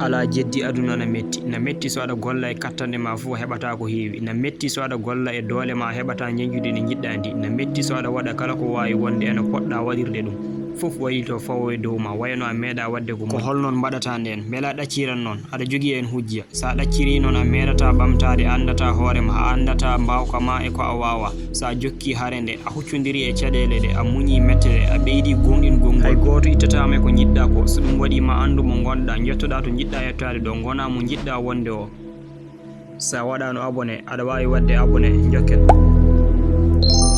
ala jeddi aduna na metti so aɗa golla e kattande ma fu heɓata ko heewi na metti so aɗa golla e doole ma heɓata ñeñjude ndi jiɗɗa ndi na metti so aɗa waɗa kala ko wawi wonde eno poɗɗa waɗirde ɗum fof wayi to fawo e dow ma wayno a meeɗa wadde ko holnon mbaɗata nden beela ɗacciran noon aɗa jogui en hujja sa ɗacciri noon a meeɗata ɓamtade andata hoorema a andata mbawka ma e ko a wawa sa jokki haare nde a huccodiri e caɗele ɗe a muñi mette ɗe a ɓeydi gonɗingol hay goto ittatama e ko jiɗɗa ko so ɗum waɗima andu mo gonɗa jettoɗa to jiɗɗa yettade ɗo gona mo jiɗɗa wonde o sa waɗano abonné aɗa wawi wadde abonné jokket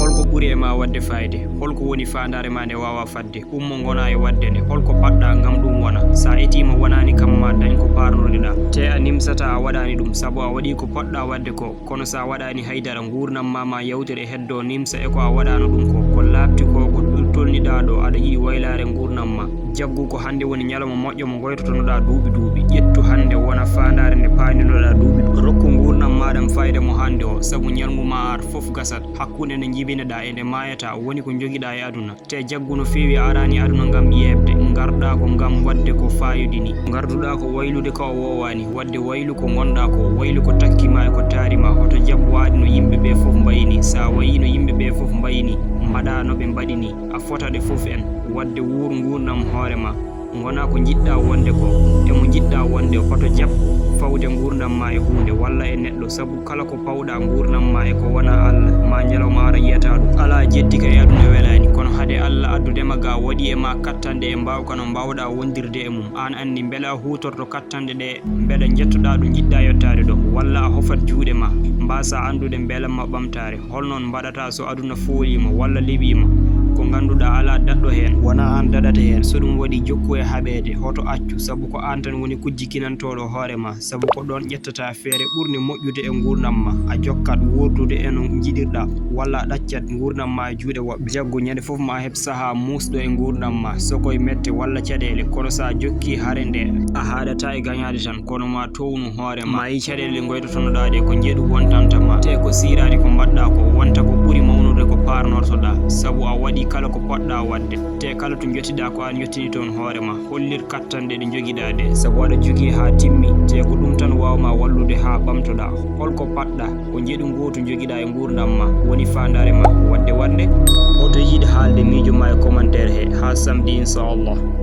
holko ɓuuri e ma wadde fayde holko woni fandare ma nde wawa fadde ummo gona e wadde nde holko paɗɗa gam ɗum wona sa etima wonani kamma dañ ko parnoɗeɗa te a nimsata a waɗani ɗum saabu a waɗi ko poɗɗa wadde ko kono sa waɗani haydara gurnam ma yawtere heddo nimsa e ko a waɗano ɗum ko labti ko tolniɗa ɗo aɗa yiɗi waylare gurnam ma jaggu ko hande woni ñalawma moƴƴo mo goytotonoɗa duuɓi ƴettu hande wona fandare nde payninoɗa duuɓi rokku gurnam maɗam fayda mo hande o saabu ñalngu ma ar foof gasat hakkude nde jibineɗa e nde mayata woni ko joguiɗa e aduna te jaggu no fewi a arani aduna gam yebde garɗa ko gam wadde ko fayidini garduɗa ko waylude ko a wowani wadde waylu ko gonɗa ko waylu ko takkima e ko taarima hoto jabbu waɗi no yimɓeɓe foof mbayini sa wayi no yimɓeɓe foof mbayini mbaɗa no ɓe mbaɗini a fotade foof en wadde wuur gurnam hoorema gona ko jiɗɗa wonde ko emo jiɗɗa wonde hoto jab fawde gurdam ma e hunde walla e neɗɗo saabu kala ko pawɗa gurnam ma e ko wona Allah ma ñalawma ara yiyata ɗum ala jeddi kay aduna welani kono haade Allah addudema ga waɗi e ma kattande e mbawka no mbawɗa wondirde e mum an andi beela hutorto kattande ɗe beeɗa jettoɗa ɗo jiɗɗa yettade ɗo walla a hofat juuɗe ma mbasa andude beelamma ɓamtare holnon mbaɗata so aduna foolima walla leɓima ko ganduɗa ala daɗɗo hen wona an daɗata hen so ɗum waɗi jokku e haɓede hoto accu saabu ko an tan woni kujjikinantoɗo hoorema saabu ko ɗon ƴettata feere ɓurde moƴƴude e gurnam ma a jokkat wurdude e no jiɗirɗa walla a ɗaccat gurnam ma e juuɗe woɓɓe jaggu ñande foof ma heeb saaha musɗo e gurnam ma sokoye mette walla caɗele kono sa jokki haare nde a haɗata e gañade tan kono ma townu hoorema ma yi caɗele goytotonoɗa ɗe ko jeeɗu wontantama te ko sirani ko mbaɗɗa ko wonta ko ɓuuri mawnude ko parnortoɗa saabu a waɗi kala ko poɗɗa wadde te kala to jottiɗa ko an yettini toon hoorema hollir kattande ɗe joguiɗa ɗe saabu aɗa jogui ha timmi te ko ɗum tan wawma wallude ha ɓamtoɗa holko paɗɗa ko jeeɗu gotu joguiɗa e gurdam ma woni fandare ma wadde oto yiiɗi haalde miijo ma e commentaire he ha samedi inchallah.